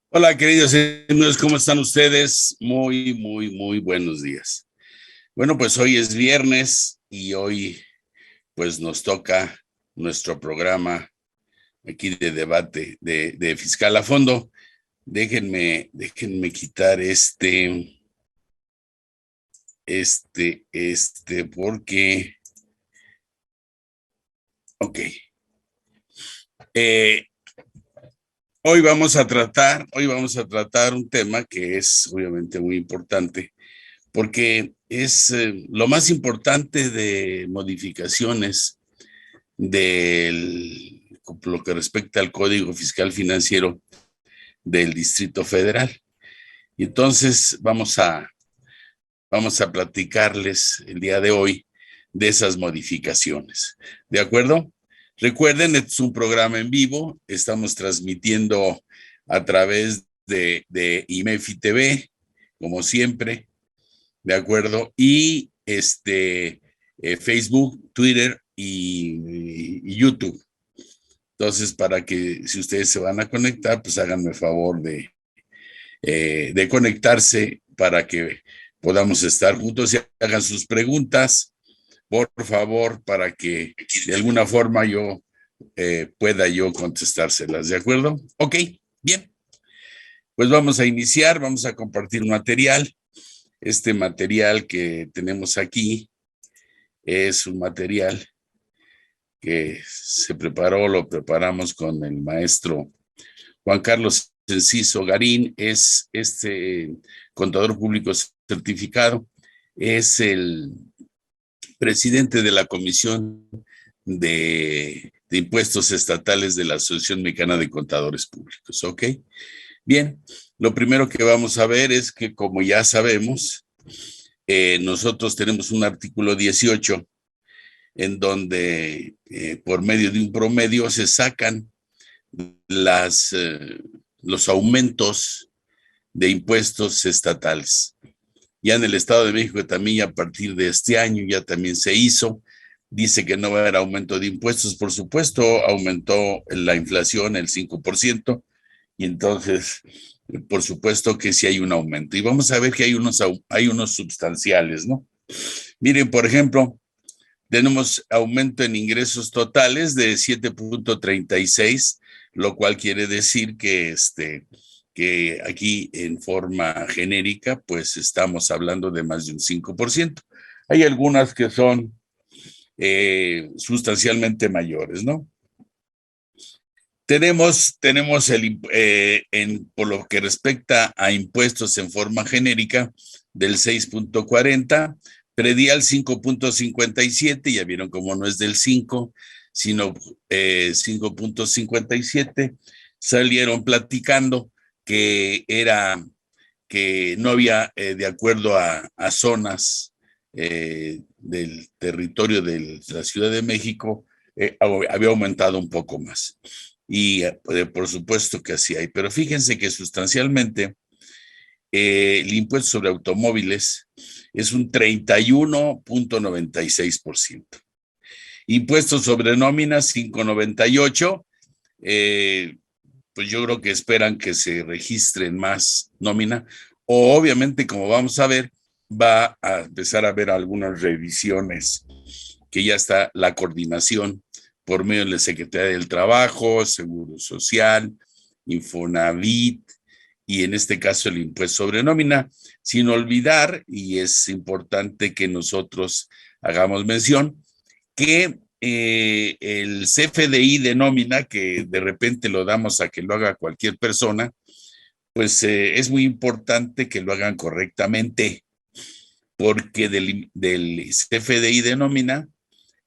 Hola, queridos amigos, ¿cómo están ustedes? Muy buenos días. Bueno, pues hoy es viernes y hoy pues nos toca nuestro programa aquí de debate de Fiscal a Fondo. Déjenme quitar porque, ok. Eh, hoy vamos a tratar un tema que es obviamente muy importante porque es lo más importante de modificaciones lo que respecta al Código Fiscal Financiero del Distrito Federal. Y entonces vamos a platicarles el día de hoy de esas modificaciones. ¿De acuerdo? Recuerden, este es un programa en vivo, estamos transmitiendo a través de IMEFI TV, como siempre, ¿de acuerdo? Y Facebook, Twitter y YouTube. Entonces, para que si ustedes se van a conectar, pues háganme favor de conectarse para que podamos estar juntos y hagan sus preguntas, por favor, para que de alguna forma pueda yo contestárselas, ¿de acuerdo? Ok, bien. Pues vamos a iniciar, vamos a compartir material. Este material que tenemos aquí es un material que lo preparamos con el maestro Juan Carlos Enciso Garín, es contador público certificado, es el presidente de la Comisión de Impuestos Estatales de la Asociación Mexicana de Contadores Públicos, ¿ok? Bien, lo primero que vamos a ver es que, como ya sabemos, nosotros tenemos un artículo 18 en donde por medio de un promedio se sacan las, los aumentos de impuestos estatales. Ya en el Estado de México también a partir de este año ya también se hizo. Dice que no va a haber aumento de impuestos, por supuesto, aumentó la inflación el 5%, y entonces, por supuesto que sí hay un aumento. Y vamos a ver que hay unos sustanciales, ¿no? Miren, por ejemplo, tenemos aumento en ingresos totales de 7.36, lo cual quiere decir que aquí en forma genérica, pues estamos hablando de más de un 5%. Hay algunas que son sustancialmente mayores, ¿no? Tenemos por lo que respecta a impuestos en forma genérica, del 6.40, predial 5.57, ya vieron cómo no es del 5, sino 5.57, salieron platicando que no había, de acuerdo a zonas del territorio de la Ciudad de México, había aumentado un poco más. Y por supuesto que así hay, pero fíjense que sustancialmente el impuesto sobre automóviles es un 31.96%. Impuestos sobre nóminas 5.98%. Pues yo creo que esperan que se registren más nómina, o obviamente, como vamos a ver, va a empezar a haber algunas revisiones, que ya está la coordinación por medio de la Secretaría del Trabajo, Seguro Social, Infonavit, y en este caso el impuesto sobre nómina, sin olvidar, y es importante que nosotros hagamos mención, que el CFDI de nómina, que de repente lo damos a que lo haga cualquier persona, pues es muy importante que lo hagan correctamente, porque del CFDI de nómina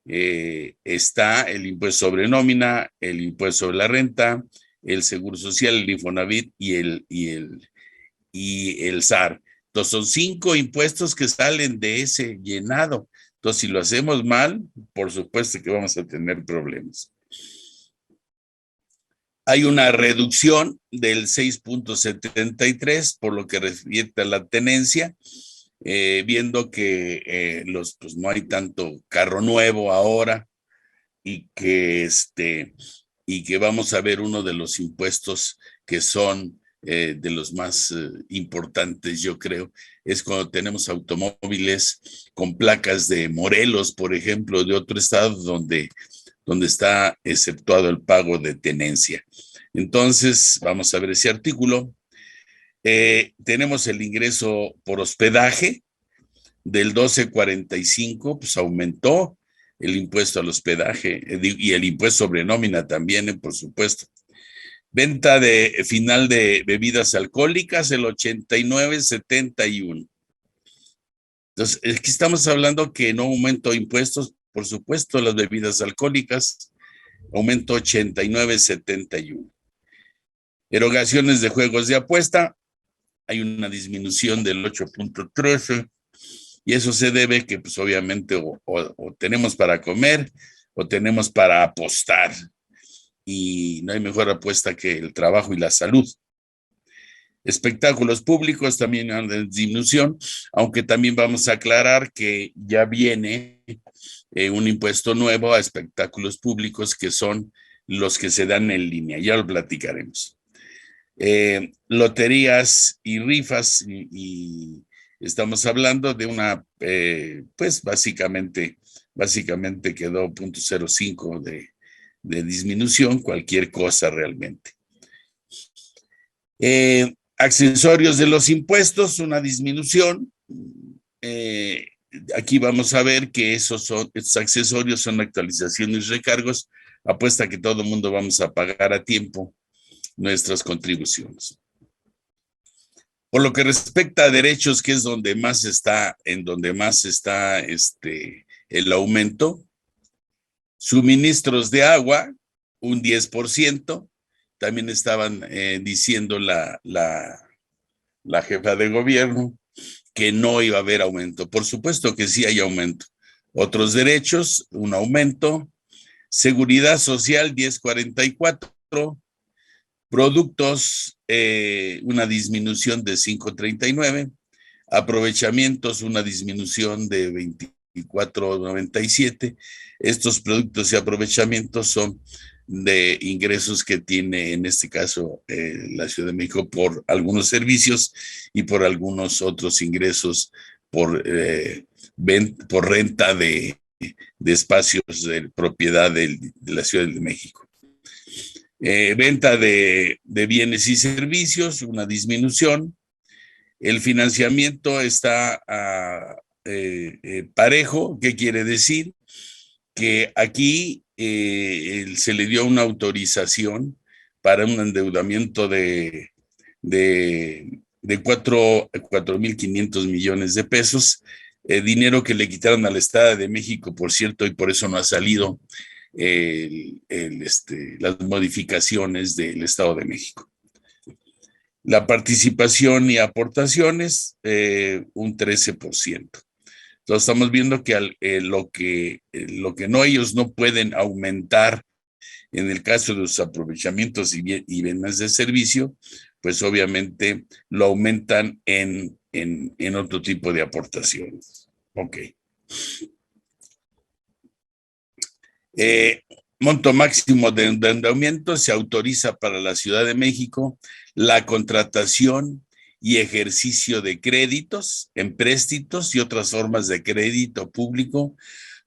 está el impuesto sobre nómina, el impuesto sobre la renta, el Seguro Social, el Infonavit y el SAR. Entonces son 5 impuestos que salen de ese llenado. Entonces, si lo hacemos mal, por supuesto que vamos a tener problemas. Hay una reducción del 6.73 por lo que refiere a la tenencia, viendo que pues no hay tanto carro nuevo ahora, y que vamos a ver uno de los impuestos que son de los más importantes, yo creo, es cuando tenemos automóviles con placas de Morelos, por ejemplo, de otro estado donde está exceptuado el pago de tenencia. Entonces, vamos a ver ese artículo. Tenemos el ingreso por hospedaje del 12.45, pues aumentó el impuesto al hospedaje y el impuesto sobre nómina también, por supuesto. Venta de final de bebidas alcohólicas, el 89.71. Entonces, aquí estamos hablando que no aumentó impuestos, por supuesto, las bebidas alcohólicas, aumento 89.71. Erogaciones de juegos de apuesta, hay una disminución del 8.13, y eso se debe que pues obviamente o tenemos para comer o tenemos para apostar, y no hay mejor apuesta que el trabajo y la salud. Espectáculos públicos también han de disminución, aunque también vamos a aclarar que ya viene un impuesto nuevo a espectáculos públicos que son los que se dan en línea, ya lo platicaremos. Loterías y rifas, y estamos hablando de una, pues básicamente quedó 0.05 de disminución, cualquier cosa realmente. Accesorios de los impuestos, una disminución. Aquí vamos a ver que estos accesorios son actualizaciones y recargos, apuesta que todo el mundo vamos a pagar a tiempo nuestras contribuciones. Por lo que respecta a derechos, que es donde más está, el aumento, suministros de agua, un 10%, también estaban diciendo la jefa de gobierno que no iba a haber aumento. Por supuesto que sí hay aumento. Otros derechos, un aumento. Seguridad social, 10.44. Productos, una disminución de 5.39. Aprovechamientos, una disminución de 24.97. Estos productos y aprovechamientos son de ingresos que tiene, en este caso, la Ciudad de México por algunos servicios y por algunos otros ingresos por renta de espacios de propiedad de la Ciudad de México. Venta de bienes y servicios, una disminución. El financiamiento está parejo. ¿Qué quiere decir? Que aquí se le dio una autorización para un endeudamiento de 4.500 millones de pesos, dinero que le quitaron al Estado de México, por cierto, y por eso no ha salido las modificaciones del Estado de México. La participación y aportaciones, un 13%. Entonces estamos viendo que lo que ellos no pueden aumentar en el caso de los aprovechamientos y bienes de servicio, pues obviamente lo aumentan en otro tipo de aportaciones. Ok. Monto máximo de endeudamiento, se autoriza para la Ciudad de México la contratación y ejercicio de créditos, empréstitos y otras formas de crédito público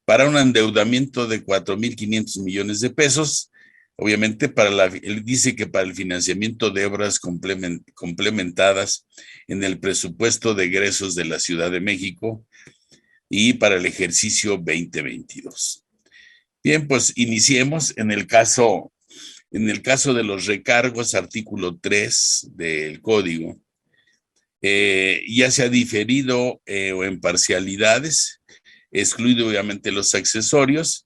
para un endeudamiento de 4.500 millones de pesos. Obviamente, él dice que para el financiamiento de obras complementadas en el presupuesto de egresos de la Ciudad de México y para el ejercicio 2022. Bien, pues iniciemos en el caso de los recargos, artículo 3 del código. Ya se ha diferido o en parcialidades, excluido obviamente los accesorios.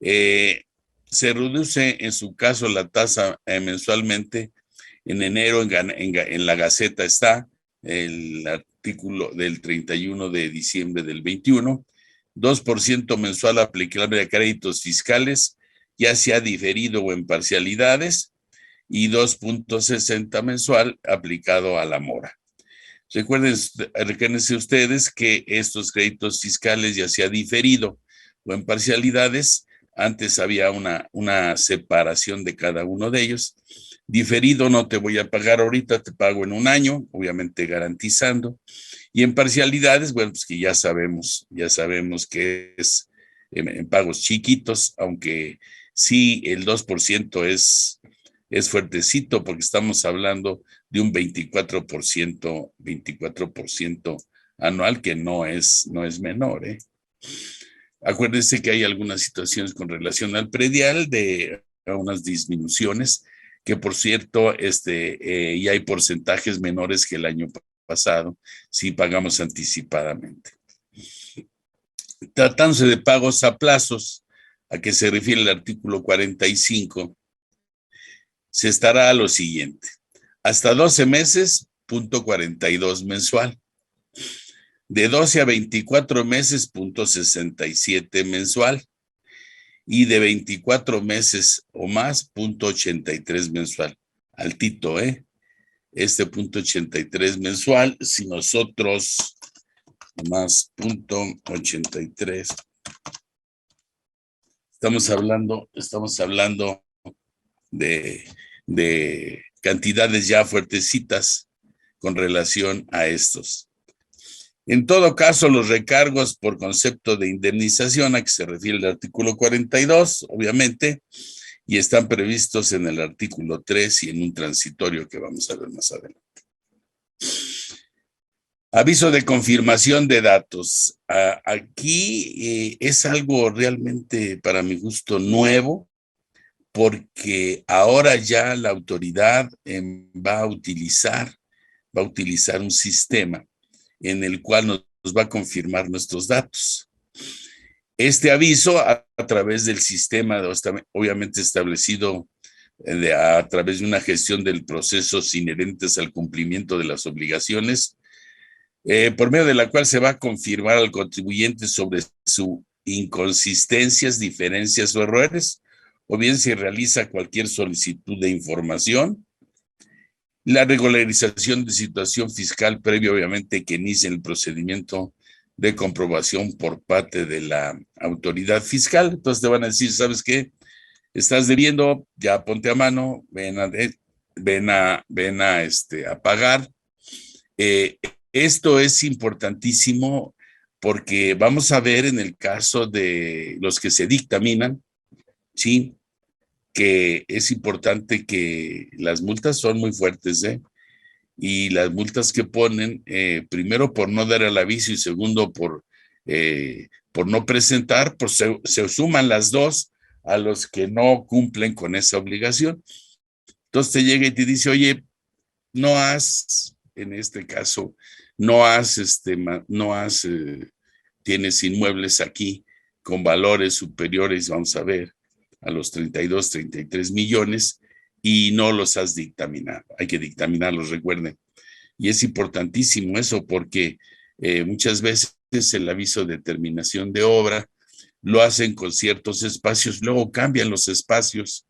Se reduce en su caso la tasa mensualmente. En enero en la Gaceta está el artículo del 31 de diciembre del 21, 2% mensual aplicable a créditos fiscales, ya sea diferido o en parcialidades, y 2.60 mensual aplicado a la mora. Recuérdense ustedes que estos créditos fiscales, ya sea diferido o en parcialidades, antes había una separación de cada uno de ellos, Diferido no te voy a pagar ahorita, te pago en un año, obviamente garantizando. Y en parcialidades, bueno, pues que ya sabemos que es en pagos chiquitos, aunque sí el 2% es fuertecito porque estamos hablando de un 24% anual, que no es menor, ¿eh? Acuérdense que hay algunas situaciones con relación al predial de unas disminuciones, que por cierto, y hay porcentajes menores que el año pasado, si pagamos anticipadamente. Tratándose de pagos a plazos, a que se refiere el artículo 45, se estará a lo siguiente: hasta 12 meses, punto 42 mensual; de 12 a 24 meses, punto 67 mensual; y de 24 meses o más, punto 83 mensual. Altito, ¿eh? Este punto 83 mensual, si nosotros más punto 83, estamos hablando de cantidades ya fuertecitas con relación a estos. En todo caso, los recargos por concepto de indemnización, a que se refiere el artículo 42, obviamente, y están previstos en el artículo 3 y en un transitorio que vamos a ver más adelante. Aviso de confirmación de datos. Aquí es algo realmente, para mi gusto, nuevo, porque ahora ya la autoridad va a utilizar un sistema en el cual nos va a confirmar nuestros datos. Este aviso, a través del sistema, obviamente establecido a través de una gestión de procesos inherentes al cumplimiento de las obligaciones, por medio de la cual se va a confirmar al contribuyente sobre sus inconsistencias, diferencias o errores, o bien si realiza cualquier solicitud de información. La regularización de situación fiscal previa, obviamente, que inicie el procedimiento de comprobación por parte de la autoridad fiscal. Entonces te van a decir, ¿sabes qué? Estás debiendo, ya ponte a mano, ven a pagar. Esto es importantísimo porque vamos a ver en el caso de los que se dictaminan, ¿sí? Que es importante que las multas son muy fuertes, ¿eh? Y las multas que ponen, primero por no dar el aviso y segundo por no presentar, pues se suman las dos a los que no cumplen con esa obligación. Entonces te llega y te dice, oye, en este caso, tienes inmuebles aquí con valores superiores, vamos a ver, a los 32, 33 millones y no los has dictaminado. Hay que dictaminarlos, recuerden. Y es importantísimo eso porque muchas veces el aviso de terminación de obra lo hacen con ciertos espacios, luego cambian los espacios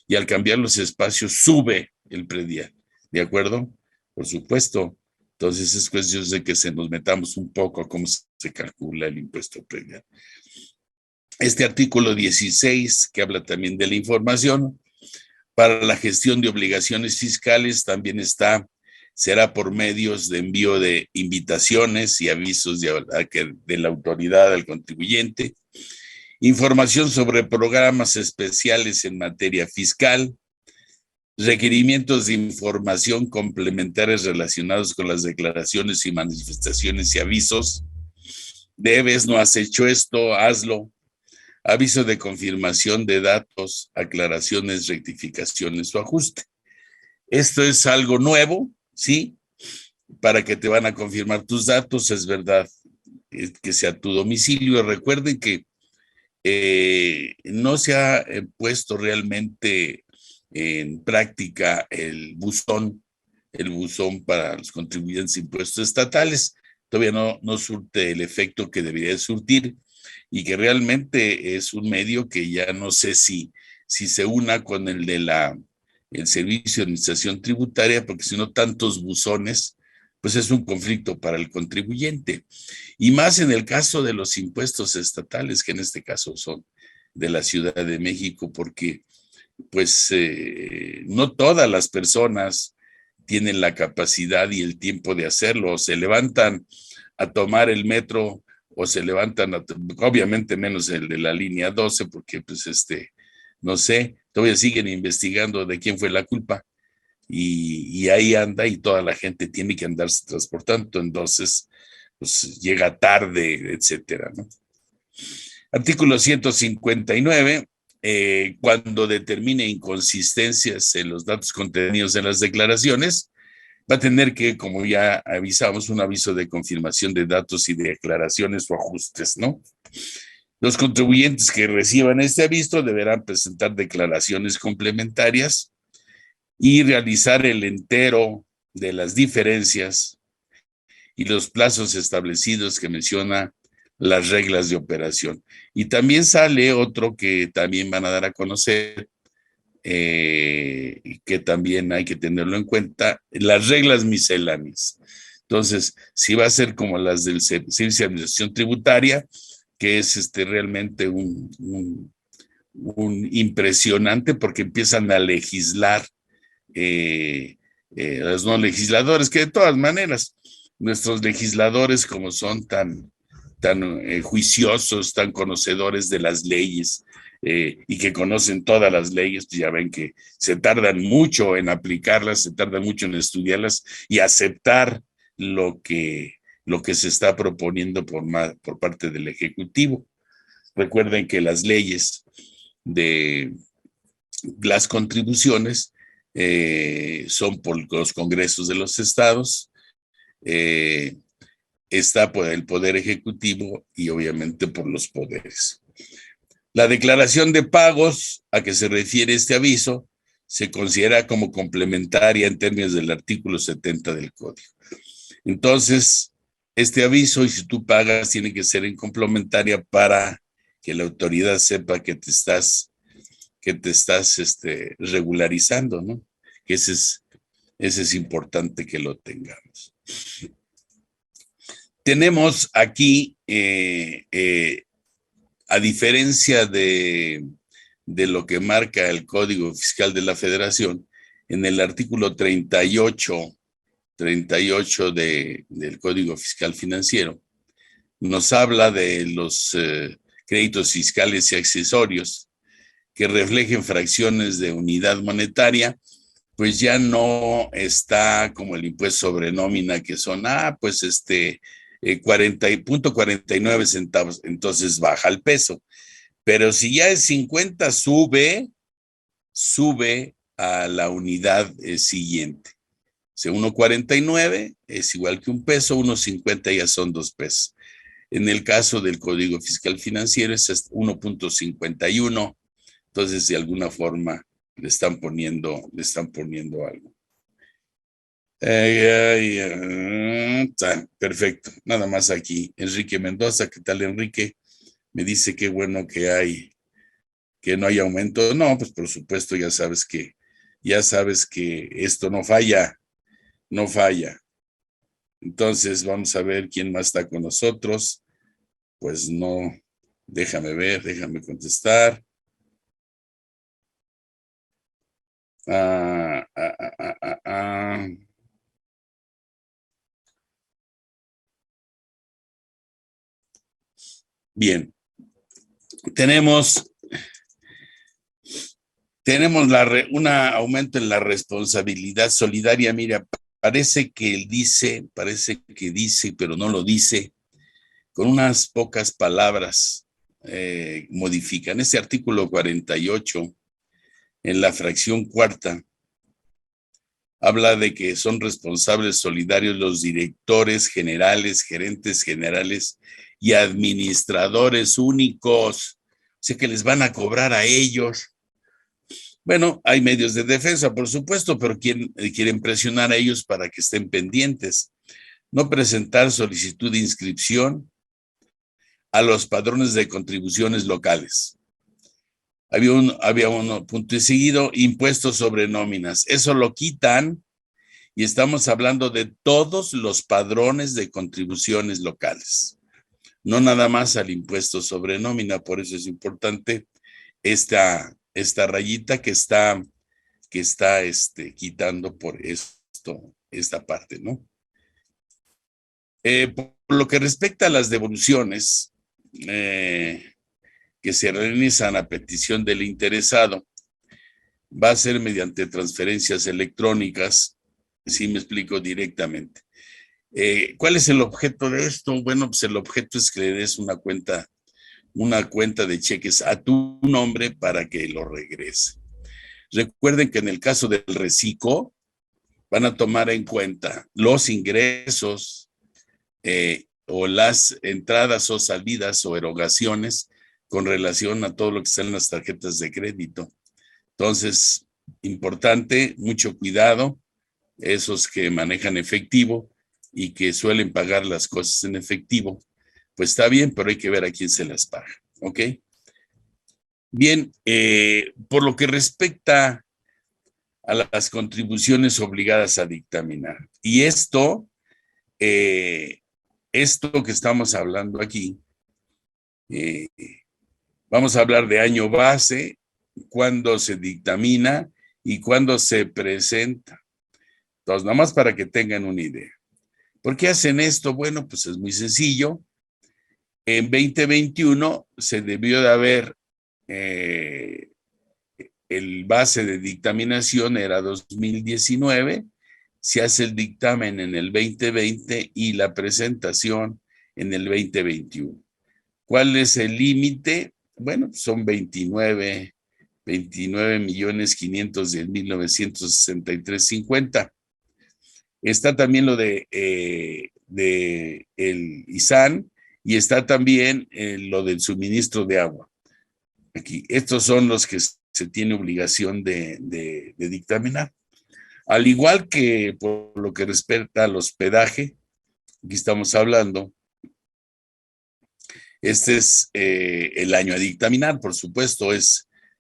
y al cambiar los espacios sube el predial, ¿de acuerdo? Por supuesto. Entonces es cuestión de que se nos metamos un poco a cómo se calcula el impuesto predial. Este artículo 16, que habla también de la información, para la gestión de obligaciones fiscales también será por medios de envío de invitaciones y avisos de la autoridad al contribuyente, información sobre programas especiales en materia fiscal, requerimientos de información complementarios relacionados con las declaraciones y manifestaciones y avisos. Debes, no has hecho esto, hazlo. Aviso de confirmación de datos, aclaraciones, rectificaciones o ajuste. Esto es algo nuevo, ¿sí? Para que te van a confirmar tus datos, es verdad, que sea tu domicilio. Recuerden que no se ha puesto realmente en práctica el buzón para los contribuyentes de impuestos estatales. Todavía no surte el efecto que debería surtir y que realmente es un medio que ya no sé si se una con el de el Servicio de Administración Tributaria, porque si no tantos buzones, pues es un conflicto para el contribuyente. Y más en el caso de los impuestos estatales, que en este caso son de la Ciudad de México, porque pues no todas las personas tienen la capacidad y el tiempo de hacerlo. Se levantan a tomar el metro o se levantan, obviamente menos el de la línea 12, porque pues no sé, todavía siguen investigando de quién fue la culpa y ahí anda y toda la gente tiene que andarse transportando, entonces pues llega tarde, etcétera, ¿no? Artículo 159, cuando determine inconsistencias en los datos contenidos en las declaraciones, va a tener que, como ya avisamos, un aviso de confirmación de datos y de declaraciones o ajustes, ¿no? Los contribuyentes que reciban este aviso deberán presentar declaraciones complementarias y realizar el entero de las diferencias y los plazos establecidos que menciona las reglas de operación. Y también sale otro que también van a dar a conocer, que también hay que tenerlo en cuenta, las reglas misceláneas. Entonces, si va a ser como las del Servicio de Administración Tributaria, que es realmente un impresionante porque empiezan a legislar los no legisladores, que de todas maneras, nuestros legisladores como son tan juiciosos, tan conocedores de las leyes y que conocen todas las leyes, pues ya ven que se tardan mucho en aplicarlas, se tardan mucho en estudiarlas y aceptar lo que, lo que se está proponiendo por parte del Ejecutivo. Recuerden que las leyes de las contribuciones son por los congresos de los estados, eh, está por el Poder Ejecutivo y obviamente por los poderes. La declaración de pagos a que se refiere este aviso se considera como complementaria en términos del artículo 70 del Código. Entonces, este aviso, y si tú pagas, tiene que ser en complementaria para que la autoridad sepa que te estás regularizando, ¿no? Que ese es importante que lo tengamos. Tenemos aquí, a diferencia de lo que marca el Código Fiscal de la Federación, en el artículo 38 del Código Fiscal Financiero, nos habla de los créditos fiscales y accesorios que reflejen fracciones de unidad monetaria, pues ya no está como el impuesto sobre nómina, que son, pues 40.49 centavos, entonces baja el peso. Pero si ya es 50, sube a la unidad siguiente. O sea, 1.49 es igual que un peso, 1.50 ya son 2 pesos. En el caso del Código Fiscal Financiero es 1.51. Entonces, de alguna forma, le están poniendo algo. Perfecto. Nada más aquí. Enrique Mendoza, ¿qué tal, Enrique? Me dice qué bueno que no hay aumento. No, pues por supuesto, ya sabes que esto no falla. Entonces, vamos a ver quién más está con nosotros. Pues no, déjame ver, déjame contestar. Bien, tenemos un aumento en la responsabilidad solidaria. Mira, parece que dice, pero no lo dice, con unas pocas palabras modifican. Este artículo 48, en la fracción cuarta, habla de que son responsables solidarios los directores generales, gerentes generales y administradores únicos. O sea que les van a cobrar a ellos. Bueno, hay medios de defensa, por supuesto, pero quieren presionar a ellos para que estén pendientes. No presentar solicitud de inscripción a los padrones de contribuciones locales. Había uno punto y seguido, impuestos sobre nóminas. Eso lo quitan y estamos hablando de todos los padrones de contribuciones locales. No nada más al impuesto sobre nómina, por eso es importante esta esta rayita que está quitando por esta parte, ¿no? Por lo que respecta a las devoluciones que se realizan a petición del interesado, va a ser mediante transferencias electrónicas, si me explico directamente. ¿Cuál es el objeto de esto? Bueno, pues el objeto es que le des una cuenta de cheques a tu nombre para que lo regrese. Recuerden que en el caso del reciclo, van a tomar en cuenta los ingresos o las entradas o salidas o erogaciones con relación a todo lo que están en las tarjetas de crédito. Entonces, importante, mucho cuidado, esos que manejan efectivo y que suelen pagar las cosas en efectivo, pues está bien, pero hay que ver a quién se las paga, ¿ok? Bien, por lo que respecta a las contribuciones obligadas a dictaminar, y esto que estamos hablando aquí, vamos a hablar de año base, cuándo se dictamina y cuándo se presenta. Entonces, nada más para que tengan una idea. ¿Por qué hacen esto? Bueno, pues es muy sencillo. En 2021 se debió de haber, el base de dictaminación era 2019, se hace el dictamen en el 2020 y la presentación en el 2021. ¿Cuál es el límite? Bueno, son 29.510.963.50. Está también lo de el ISAN y está también lo del suministro de agua. Aquí, estos son los que se tiene obligación de dictaminar. Al igual que por lo que respecta al hospedaje, aquí estamos hablando, este es el año a dictaminar, por supuesto,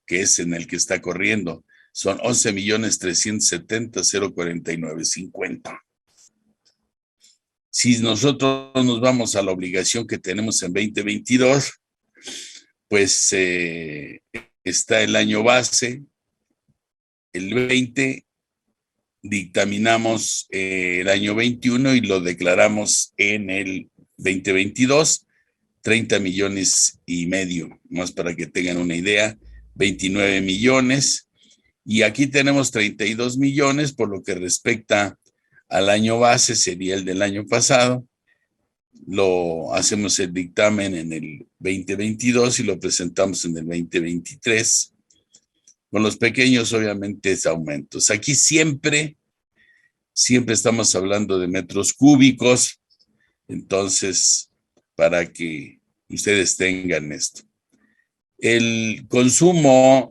que es en el que está corriendo. Son 11.370.049.50. Si nosotros nos vamos a la obligación que tenemos en 2022, pues está el año base, el 20, dictaminamos el año 21 y lo declaramos en el 2022, 30 millones y medio, más para que tengan una idea, 29 millones. Y aquí tenemos 32 millones por lo que respecta al año base, sería el del año pasado. Lo hacemos el dictamen en el 2022 y lo presentamos en el 2023. Con los pequeños, obviamente, es aumentos. Aquí siempre estamos hablando de metros cúbicos, entonces, para que ustedes tengan esto. El consumo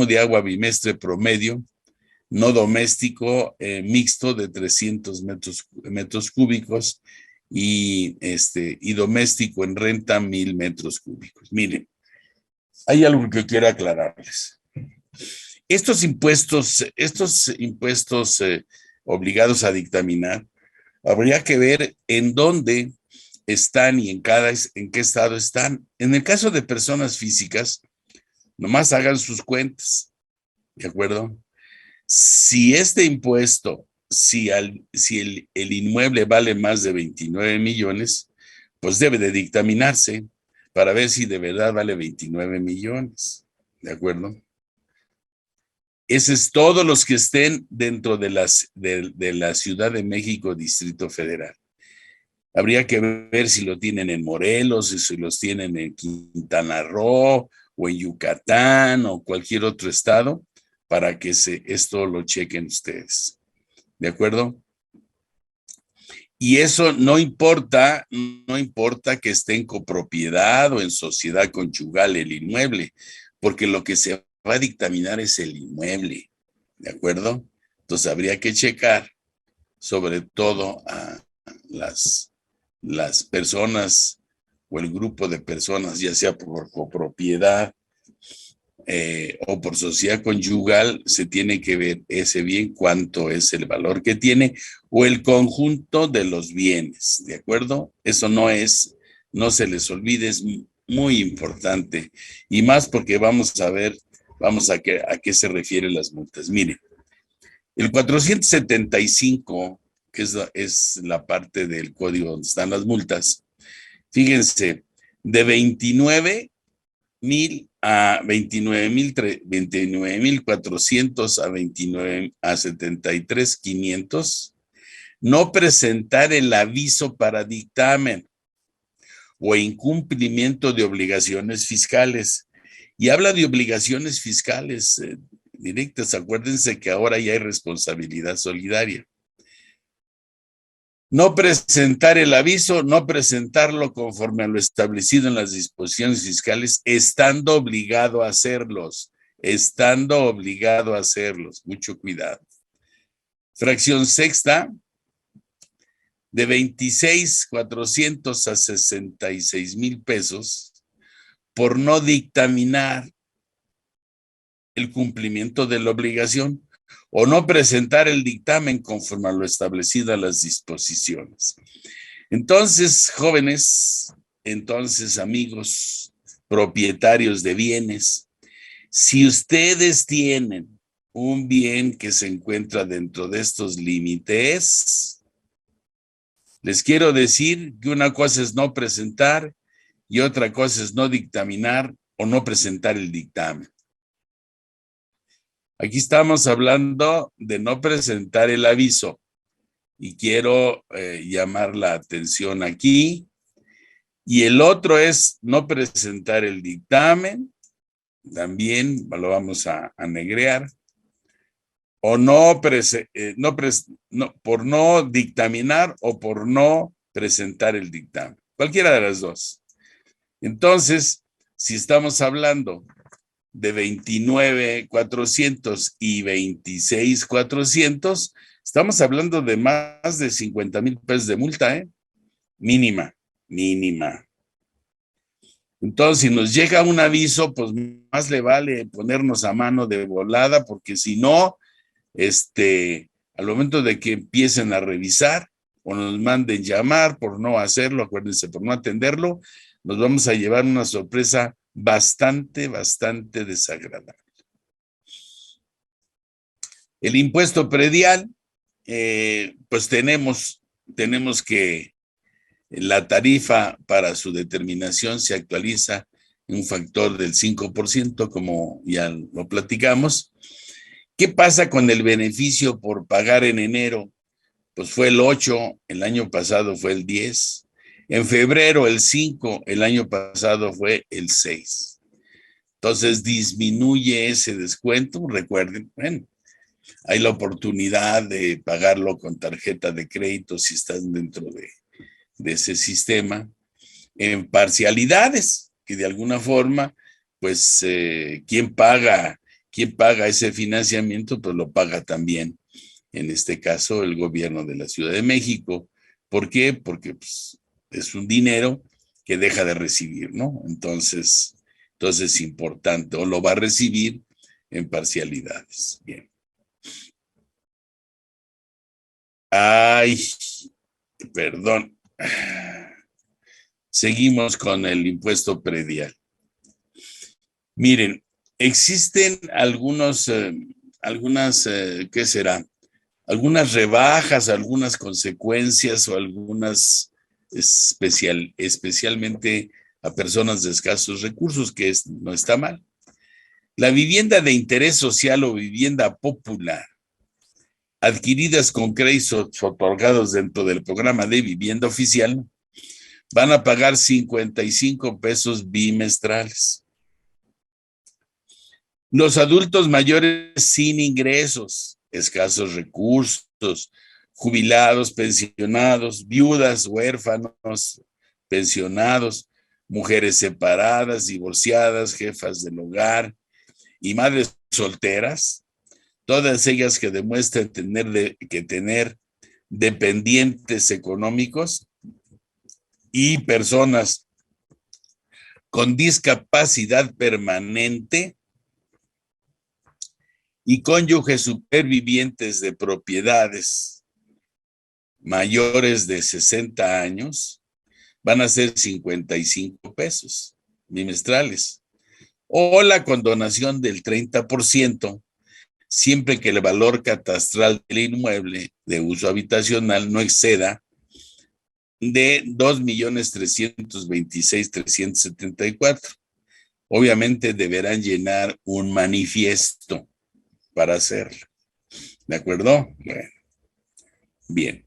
de agua bimestre promedio, no doméstico, mixto de 300 metros cúbicos y doméstico en renta 1,000 metros cúbicos. Miren, hay algo que quiero aclararles. Estos impuestos obligados a dictaminar, habría que ver en dónde están y en qué estado están. En el caso de personas físicas, nomás hagan sus cuentas, ¿de acuerdo? Si este impuesto, si el inmueble vale más de 29 millones, pues debe de dictaminarse para ver si de verdad vale 29 millones, ¿de acuerdo? Ese es todos los que estén dentro de la Ciudad de México, Distrito Federal. Habría que ver si lo tienen en Morelos, si los tienen en Quintana Roo o en Yucatán o cualquier otro estado, para que esto lo chequen ustedes. ¿De acuerdo? Y eso no importa que esté en copropiedad o en sociedad conyugal el inmueble, porque lo que se va a dictaminar es el inmueble. ¿De acuerdo? Entonces habría que checar sobre todo a las personas o el grupo de personas, ya sea por copropiedad o por sociedad conyugal, se tiene que ver ese bien, cuánto es el valor que tiene o el conjunto de los bienes, ¿de acuerdo? Eso no se les olvide, es muy importante y más porque vamos a ver vamos a qué se refieren las multas. Miren, el 475, que es la parte del código donde están las multas, fíjense, de 29,000 a 29,400 a 73,500, no presentar el aviso para dictamen o incumplimiento de obligaciones fiscales. Y habla de obligaciones fiscales directas. Acuérdense que ahora ya hay responsabilidad solidaria. No presentar el aviso, no presentarlo conforme a lo establecido en las disposiciones fiscales, estando obligado a hacerlos. Estando obligado a hacerlos. Mucho cuidado. Fracción sexta, de 26,400 a 66,000 pesos por no dictaminar el cumplimiento de la obligación o no presentar el dictamen conforme a lo establecido en las disposiciones. Entonces, jóvenes, entonces, amigos, propietarios de bienes, si ustedes tienen un bien que se encuentra dentro de estos límites, les quiero decir que una cosa es no presentar y otra cosa es no dictaminar o no presentar el dictamen. Aquí estamos hablando de no presentar el aviso y quiero llamar la atención aquí. Y el otro es no presentar el dictamen, también lo vamos a negrear, o por no dictaminar o por no presentar el dictamen. Cualquiera de las dos. Entonces, si estamos hablando de 29,400 y 26,400, estamos hablando de más de 50,000 pesos de multa, mínima. Entonces, si nos llega un aviso, pues más le vale ponernos a mano de volada, porque si no, al momento de que empiecen a revisar o nos manden llamar por no hacerlo, acuérdense, por no atenderlo, nos vamos a llevar una sorpresa bastante desagradable. El impuesto predial, pues tenemos que la tarifa para su determinación se actualiza en un factor del 5%, como ya lo platicamos. ¿Qué pasa con el beneficio por pagar en enero? Pues fue el 8, el año pasado fue el 10. En febrero el 5, el año pasado fue el 6. Entonces disminuye ese descuento. Recuerden, bueno, hay la oportunidad de pagarlo con tarjeta de crédito si están dentro de ese sistema, en parcialidades, que de alguna forma, pues, quien paga ese financiamiento, pues lo paga también, en este caso, el gobierno de la Ciudad de México. ¿Por qué? Porque pues, es un dinero que deja de recibir, ¿no? Entonces es importante, o lo va a recibir en parcialidades. Bien. Ay, perdón. Seguimos con el impuesto predial. Miren, existen ¿qué será? Algunas rebajas, algunas consecuencias o algunas especialmente a personas de escasos recursos, que no está mal. La vivienda de interés social o vivienda popular, adquiridas con créditos otorgados dentro del programa de vivienda oficial, van a pagar 55 pesos bimestrales. Los adultos mayores sin ingresos, escasos recursos, jubilados, pensionados, viudas, huérfanos, pensionados, mujeres separadas, divorciadas, jefas del hogar y madres solteras, todas ellas que demuestren tener dependientes económicos y personas con discapacidad permanente y cónyuges supervivientes de propiedades mayores de 60 años, van a ser 55 pesos bimestrales. o la condonación del 30%, siempre que el valor catastral del inmueble de uso habitacional no exceda de 2.326.374. Obviamente deberán llenar un manifiesto para hacerlo. ¿De acuerdo? Bueno, bien.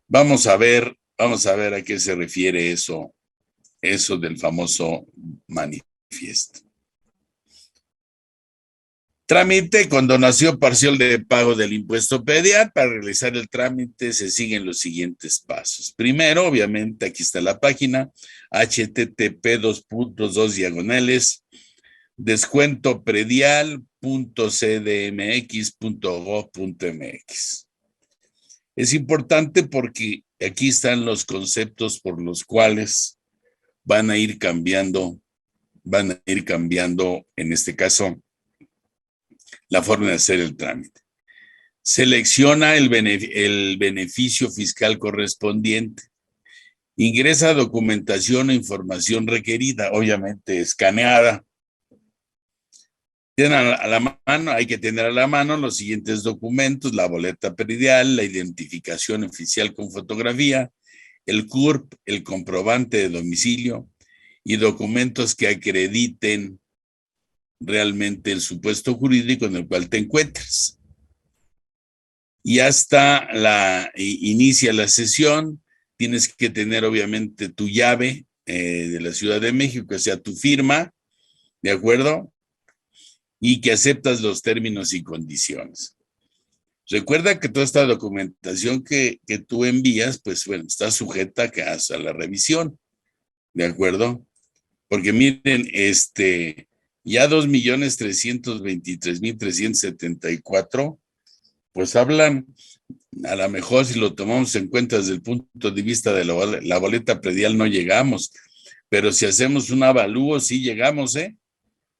Vamos a ver a qué se refiere eso del famoso manifiesto. Trámite con donación parcial de pago del impuesto predial. Para realizar el trámite se siguen los siguientes pasos. Primero, obviamente, aquí está la página http://, descuentopredial.cdmx.gov.mx. Es importante porque aquí están los conceptos por los cuales van a ir cambiando, en este caso, la forma de hacer el trámite. Selecciona el beneficio fiscal correspondiente. Ingresa documentación o información requerida, obviamente escaneada. Hay que tener a la mano los siguientes documentos: la boleta predial, la identificación oficial con fotografía, el CURP, el comprobante de domicilio y documentos que acrediten realmente el supuesto jurídico en el cual te encuentres. Y hasta inicia la sesión, tienes que tener obviamente tu llave de la Ciudad de México, que sea tu firma, ¿de acuerdo? Y que aceptas los términos y condiciones. Recuerda que toda esta documentación que tú envías, pues bueno, está sujeta a la revisión, ¿de acuerdo? Porque miren, ya 2.323.374, pues hablan, a lo mejor si lo tomamos en cuenta desde el punto de vista de la boleta predial no llegamos, pero si hacemos un avalúo sí llegamos, ¿eh?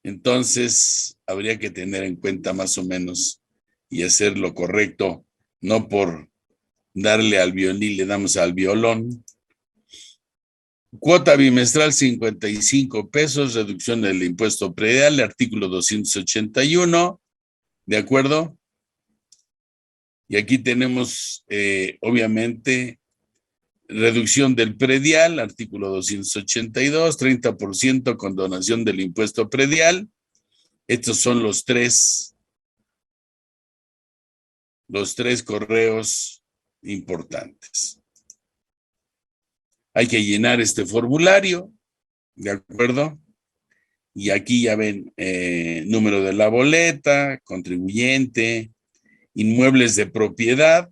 Entonces habría que tener en cuenta más o menos y hacer lo correcto, no por darle al violín le damos al violón. Cuota bimestral 55 pesos, reducción del impuesto predial, artículo 281, ¿de acuerdo? Y aquí tenemos, obviamente, reducción del predial, artículo 282, 30% con donación del impuesto predial. Estos son los tres correos importantes. Hay que llenar este formulario, ¿de acuerdo? Y aquí ya ven número de la boleta, contribuyente, inmuebles de propiedad,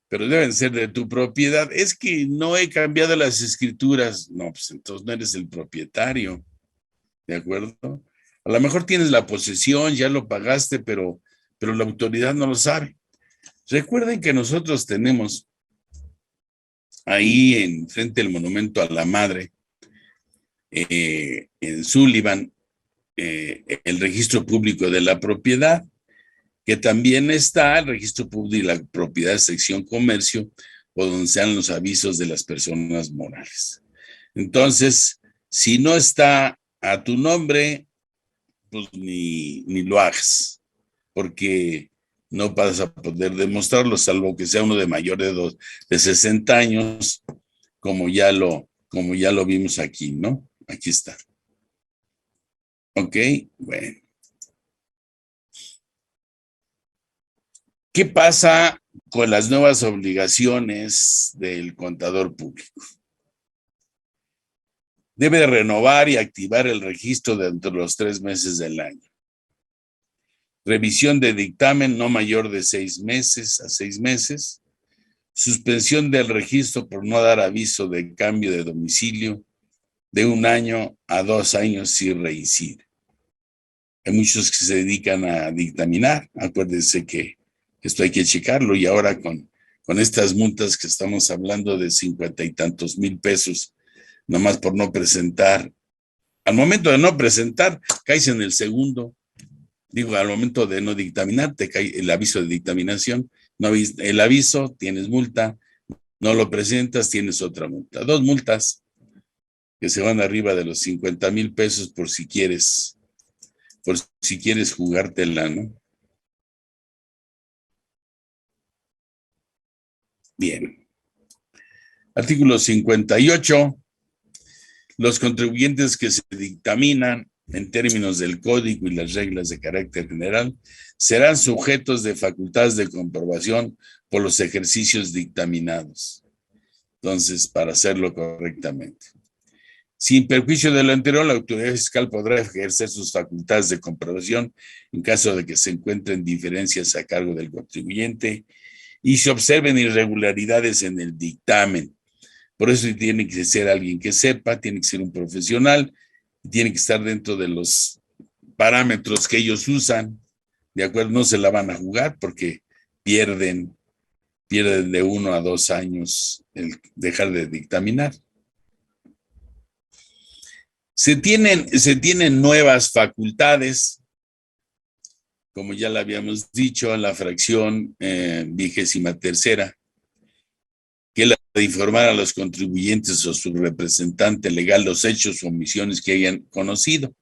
pero deben ser de tu propiedad. Es que no he cambiado las escrituras. No, pues entonces no eres el propietario, ¿de acuerdo? A lo mejor tienes la posesión, ya lo pagaste, pero la autoridad no lo sabe. Recuerden que nosotros tenemos ahí en frente del Monumento a la Madre, en Sullivan, el registro público de la propiedad, que también está el registro público de la propiedad sección comercio, o donde sean los avisos de las personas morales. Entonces, si no está a tu nombre, pues ni lo hagas, porque no vas a poder demostrarlo, salvo que sea uno de mayor de 60 años, como ya lo vimos aquí, ¿no? Aquí está. Ok, bueno. ¿Qué pasa con las nuevas obligaciones del contador público? Debe renovar y activar el registro dentro de los 3 meses del año. Revisión de dictamen no mayor de 6 meses a 6 meses. Suspensión del registro por no dar aviso de cambio de domicilio de 1 año a 2 años si reincide. Hay muchos que se dedican a dictaminar. Acuérdense que esto hay que checarlo, y ahora con estas multas que estamos hablando de 50 y tantos mil pesos, nomás por no presentar. Al momento de no presentar, caes en el segundo. Digo, al momento de no dictaminar, te cae el aviso de dictaminación. No el aviso, tienes multa. No lo presentas, tienes otra multa. 2 multas. que se van arriba de los 50,000 pesos por si quieres jugártela, ¿no? Bien. Artículo 58. Los contribuyentes que se dictaminan en términos del código y las reglas de carácter general serán sujetos de facultades de comprobación por los ejercicios dictaminados. Entonces, para hacerlo correctamente. Sin perjuicio de lo anterior, la autoridad fiscal podrá ejercer sus facultades de comprobación en caso de que se encuentren diferencias a cargo del contribuyente y se observen irregularidades en el dictamen. Por eso tiene que ser alguien que sepa, tiene que ser un profesional, tiene que estar dentro de los parámetros que ellos usan, ¿de acuerdo? No se la van a jugar porque pierden de 1 a 2 años el dejar de dictaminar. Se tienen nuevas facultades, como ya lo habíamos dicho, en la fracción 23ª, que es la de informar a los contribuyentes o su representante legal los hechos o omisiones que hayan conocido.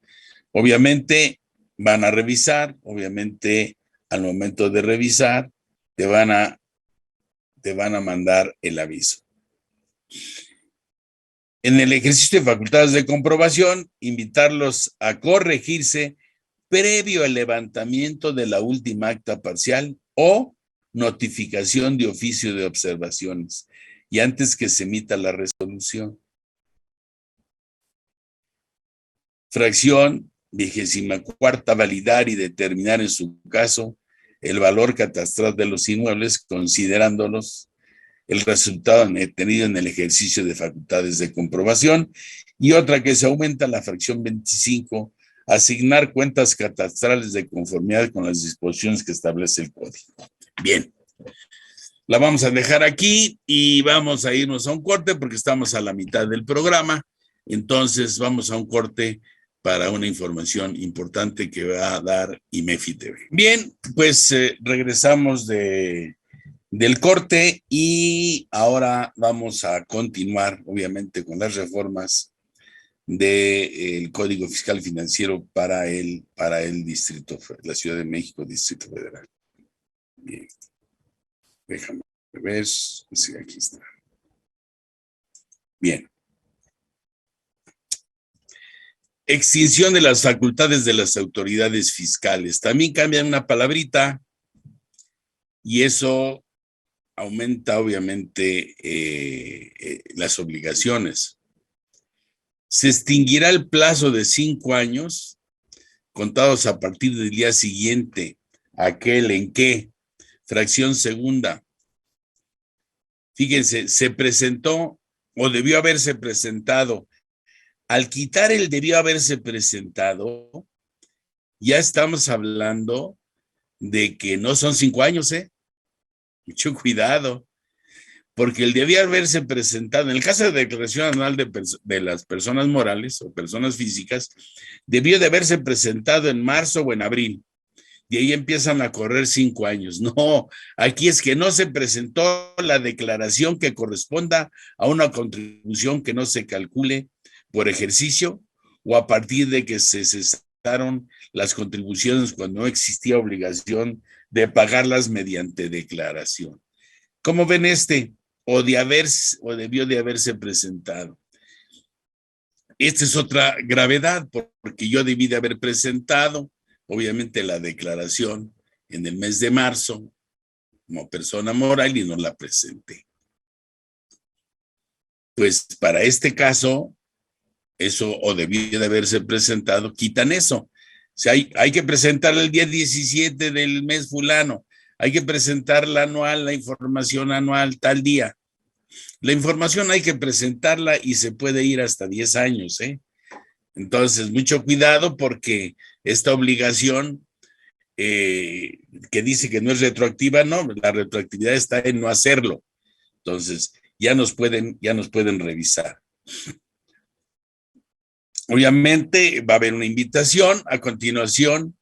Obviamente van a revisar, obviamente al momento de revisar te van a mandar el aviso. En el ejercicio de facultades de comprobación, invitarlos a corregirse previo al levantamiento de la última acta parcial o notificación de oficio de observaciones y antes que se emita la resolución. Fracción 24ª, validar y determinar en su caso el valor catastral de los inmuebles, considerándolos el resultado tenido en el ejercicio de facultades de comprobación. Y otra que se aumenta, la fracción 25, asignar cuentas catastrales de conformidad con las disposiciones que establece el código. Bien, la vamos a dejar aquí y vamos a irnos a un corte porque estamos a la mitad del programa. Entonces vamos a un corte para una información importante que va a dar IMEFI TV. Bien, pues regresamos del corte y ahora vamos a continuar, obviamente, con las reformas del Código Fiscal Financiero para el Distrito, la Ciudad de México, Distrito Federal. Bien, déjame ver, sí, aquí está. Bien. Extinción de las facultades de las autoridades fiscales. También cambian una palabrita y eso aumenta obviamente las obligaciones. Se extinguirá el plazo de 5 años contados a partir del día siguiente, aquel en que, fracción segunda, fíjense, se presentó o debió haberse presentado. Al quitar el debió haberse presentado, ya estamos hablando de que no son 5 años, mucho cuidado, porque el debió haberse presentado, en el caso de declaración anual de las personas morales o personas físicas, debió de haberse presentado en marzo o en abril, y ahí empiezan a correr 5 años. No, aquí es que no se presentó la declaración que corresponda a una contribución que no se calcule por ejercicio o a partir de que se cesaron las contribuciones cuando no existía obligación de pagarlas mediante declaración. ¿Cómo ven este? O debió de haberse presentado. Esta es otra gravedad, porque yo debí de haber presentado, obviamente, la declaración en el mes de marzo como persona moral y no la presenté. Pues para este caso, eso o debió de haberse presentado, quitan eso. O sea, hay que presentar el día 17 del mes fulano, hay que presentar la anual, la información anual tal día. La información hay que presentarla y se puede ir hasta 10 años, Entonces, mucho cuidado porque esta obligación que dice que no es retroactiva, no, la retroactividad está en no hacerlo. Entonces, ya nos pueden revisar. Obviamente va a haber una invitación. A continuación,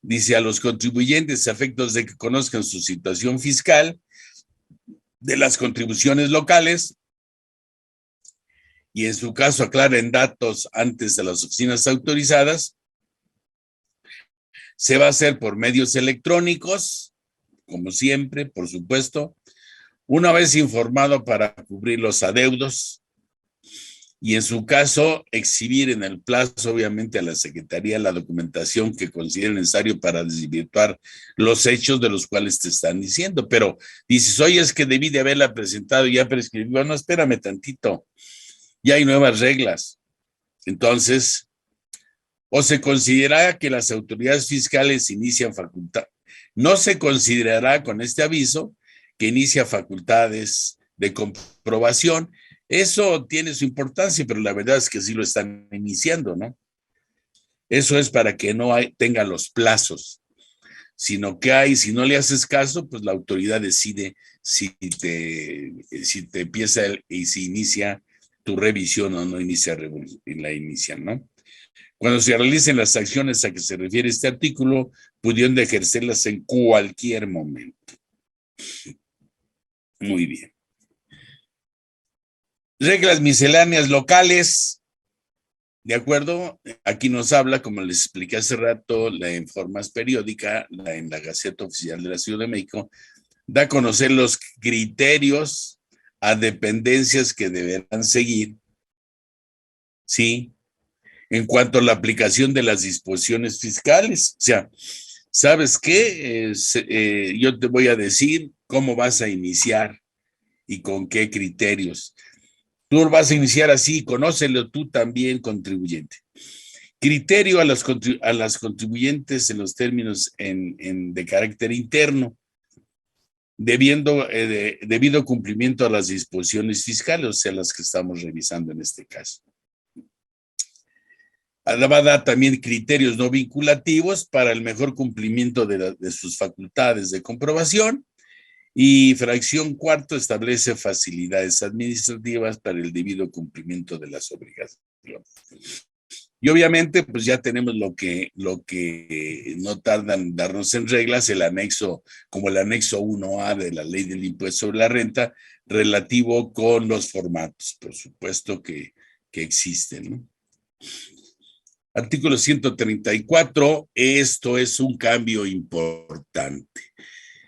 dice a los contribuyentes a efectos de que conozcan su situación fiscal de las contribuciones locales y en su caso aclaren datos antes de las oficinas autorizadas, se va a hacer por medios electrónicos, como siempre, por supuesto, una vez informado para cubrir los adeudos y en su caso exhibir en el plazo, obviamente, a la Secretaría la documentación que considere necesario para desvirtuar los hechos de los cuales te están diciendo. Pero dices, oye, es que debí de haberla presentado y ya prescribió. No, espérame tantito, ya hay nuevas reglas. Entonces, o se considera que las autoridades fiscales inician facultad. No se considerará con este aviso que inicia facultades de comprobación. Eso tiene su importancia, pero la verdad es que sí lo están iniciando, ¿no? Eso es para que no tenga los plazos, sino que si no le haces caso, pues la autoridad decide si te empieza y si inicia tu revisión o no inicia la inicia, ¿no? Cuando se realicen las acciones a que se refiere este artículo, pudieron ejercerlas en cualquier momento. Muy bien. Reglas misceláneas locales. ¿De acuerdo? Aquí nos habla, como les expliqué hace rato, en forma periódica, en la Gaceta Oficial de la Ciudad de México, da a conocer los criterios a dependencias que deberán seguir, ¿sí? En cuanto a la aplicación de las disposiciones fiscales. O sea, ¿sabes qué? Yo te voy a decir cómo vas a iniciar y con qué criterios. Tú vas a iniciar así, conócelo tú también, contribuyente. Criterio a las contribuyentes en los términos de carácter interno, debido cumplimiento a las disposiciones fiscales, o sea, las que estamos revisando en este caso. Va a dar también criterios no vinculativos para el mejor cumplimiento de sus facultades de comprobación. Y fracción cuarto establece facilidades administrativas para el debido cumplimiento de las obligaciones. Y obviamente, pues ya tenemos lo que no tardan en darnos en reglas, el anexo, como el anexo 1A de la Ley del Impuesto sobre la Renta, relativo con los formatos, por supuesto que existen, ¿no? Artículo 134, esto es un cambio importante.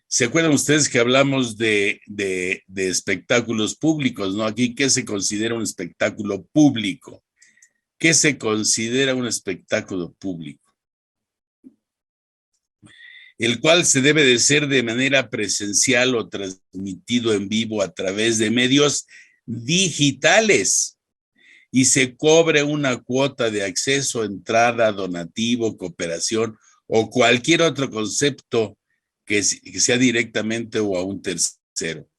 ¿Se acuerdan ustedes que hablamos de espectáculos públicos, ¿no? Aquí, ¿qué se considera un espectáculo público? ¿Qué se considera un espectáculo público? El cual se debe de ser de manera presencial o transmitido en vivo a través de medios digitales y se cobre una cuota de acceso, entrada, donativo, cooperación o cualquier otro concepto que sea directamente o a un tercero.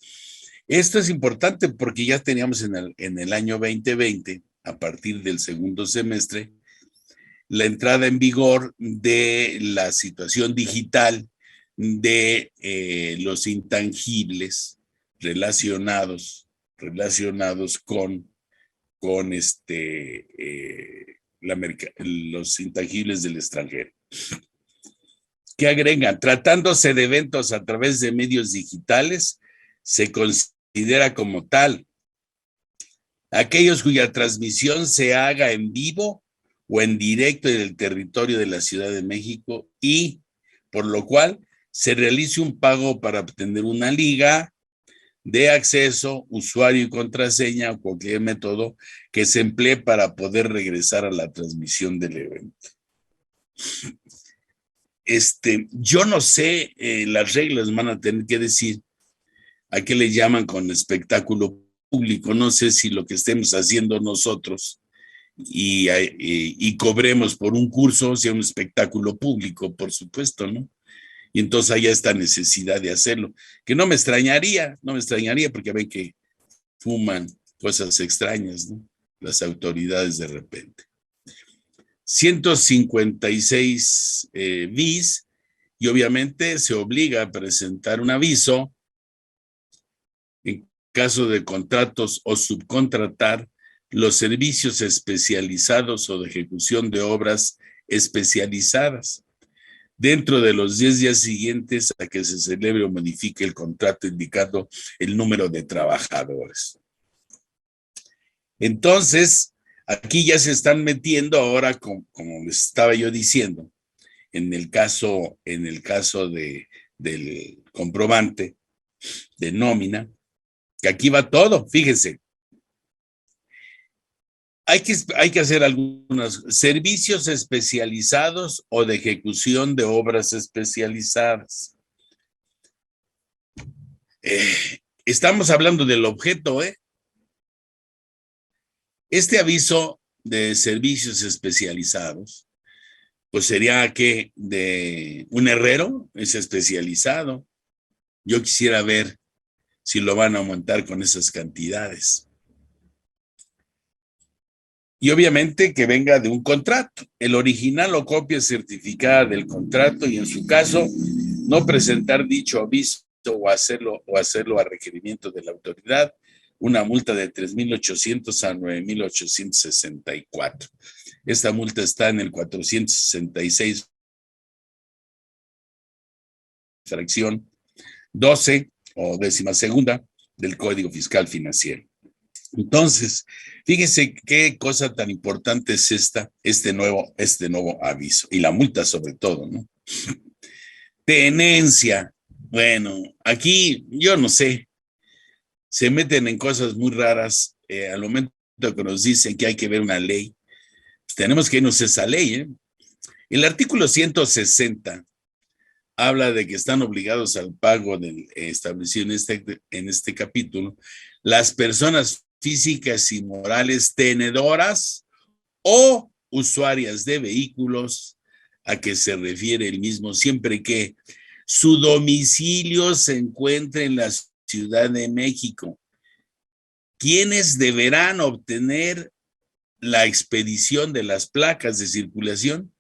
Esto es importante porque ya teníamos en el año 2020, a partir del segundo semestre, la entrada en vigor de la situación digital de los intangibles relacionados con los intangibles del extranjero. ¿Qué agregan? Tratándose de eventos a través de medios digitales, se considera como tal aquellos cuya transmisión se haga en vivo o en directo en el territorio de la Ciudad de México y por lo cual se realice un pago para obtener una liga de acceso, usuario y contraseña o cualquier método que se emplee para poder regresar a la transmisión del evento. Yo no sé, las reglas van a tener que decir a qué le llaman con espectáculo público. No sé si lo que estemos haciendo nosotros y cobremos por un curso sea un espectáculo público, por supuesto, ¿no? Y entonces hay esta necesidad de hacerlo, que no me extrañaría porque ven que fuman cosas extrañas, ¿no? Las autoridades de repente. 156 bis, y obviamente se obliga a presentar un aviso en caso de contratos o subcontratar los servicios especializados o de ejecución de obras especializadas dentro de los 10 días siguientes a que se celebre o modifique el contrato indicando el número de trabajadores. Entonces, aquí ya se están metiendo ahora, como les estaba yo diciendo, en el caso del comprobante de nómina, que aquí va todo, fíjense. Hay que hacer algunos servicios especializados o de ejecución de obras especializadas. Estamos hablando del objeto, ¿eh? Este aviso de servicios especializados, pues sería que de un herrero es especializado. Yo quisiera ver si lo van a aumentar con esas cantidades. Y obviamente que venga de un contrato, el original o copia certificada del contrato y en su caso no presentar dicho aviso o hacerlo a requerimiento de la autoridad, una multa de 3,800 a 9,864. Esta multa está en el 466 fracción 12 o 12ª del Código Fiscal Financiero. Entonces, fíjense qué cosa tan importante es este nuevo aviso y la multa sobre todo, ¿no? Tenencia. Bueno, aquí yo no sé, se meten en cosas muy raras. Al momento que nos dicen que hay que ver una ley, pues tenemos que irnos a esa ley, ¿eh? El artículo 160 habla de que están obligados al pago del establecido en este capítulo las personas físicas y morales tenedoras o usuarias de vehículos a que se refiere el mismo, siempre que su domicilio se encuentre en la Ciudad de México, quienes deberán obtener la expedición de las placas de circulación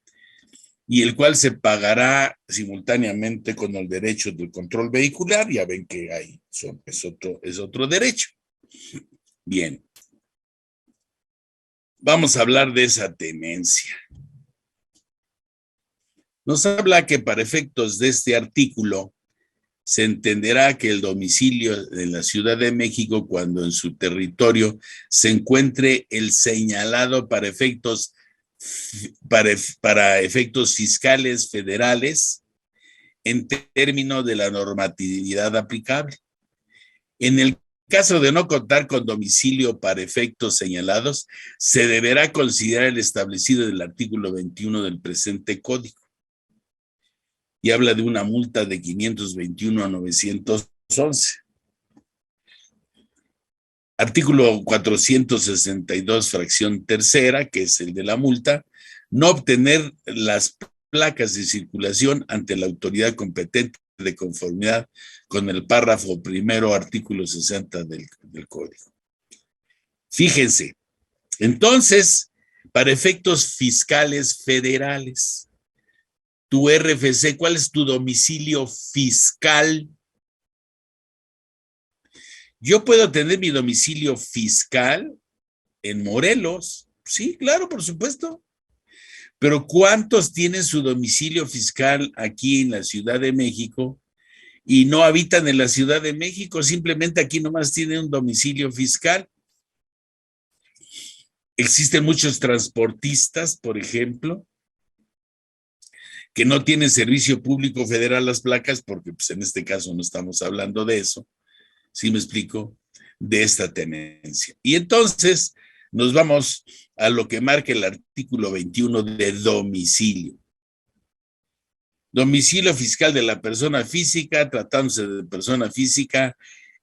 y el cual se pagará simultáneamente con el derecho del control vehicular. Ya ven que es otro derecho. Bien, vamos a hablar de esa tenencia. Nos habla que para efectos de este artículo se entenderá que el domicilio de la Ciudad de México cuando en su territorio se encuentre el señalado para efectos fiscales federales en términos de la normatividad aplicable. En el caso de no contar con domicilio para efectos señalados, se deberá considerar el establecido del artículo 21 del presente código. Y habla de una multa de 521 a 911. Artículo 462, fracción tercera, que es el de la multa, no obtener las placas de circulación ante la autoridad competente de conformidad con el párrafo primero, artículo 60 del código. Fíjense, entonces, para efectos fiscales federales, tu RFC, ¿cuál es tu domicilio fiscal? Yo puedo tener mi domicilio fiscal en Morelos, sí, claro, por supuesto. Pero ¿cuántos tienen su domicilio fiscal aquí en la Ciudad de México y no habitan en la Ciudad de México? Simplemente aquí nomás tienen un domicilio fiscal. Existen muchos transportistas, por ejemplo, que no tienen servicio público federal las placas, porque pues, en este caso no estamos hablando de eso, ¿sí me explico? De esta tenencia. Y entonces nos vamos a lo que marca el artículo 21 de domicilio. Domicilio fiscal de la persona física, tratándose de persona física,